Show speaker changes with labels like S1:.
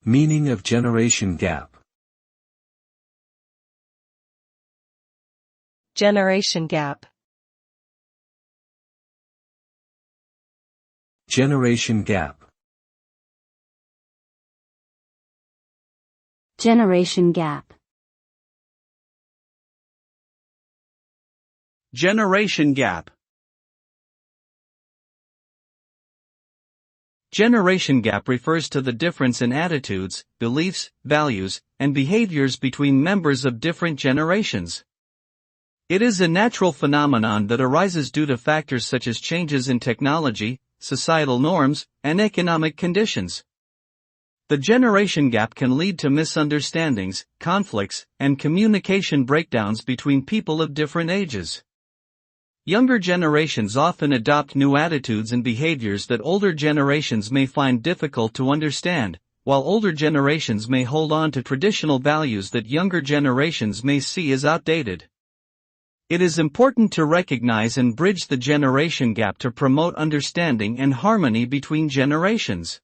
S1: Meaning of generation gap.
S2: Generation gap.
S1: Generation gap.
S3: Generation gap.
S4: Generation gap. Generation gap refers to the difference in attitudes, beliefs, values, and behaviors between members of different generations. It is a natural phenomenon that arises due to factors such as changes in technology, societal norms, and economic conditions. The generation gap can lead to misunderstandings, conflicts, and communication breakdowns between people of different ages. Younger generations often adopt new attitudes and behaviors that older generations may find difficult to understand, while older generations may hold on to traditional values that younger generations may see as outdated. It is important to recognize and bridge the generation gap to promote understanding and harmony between generations.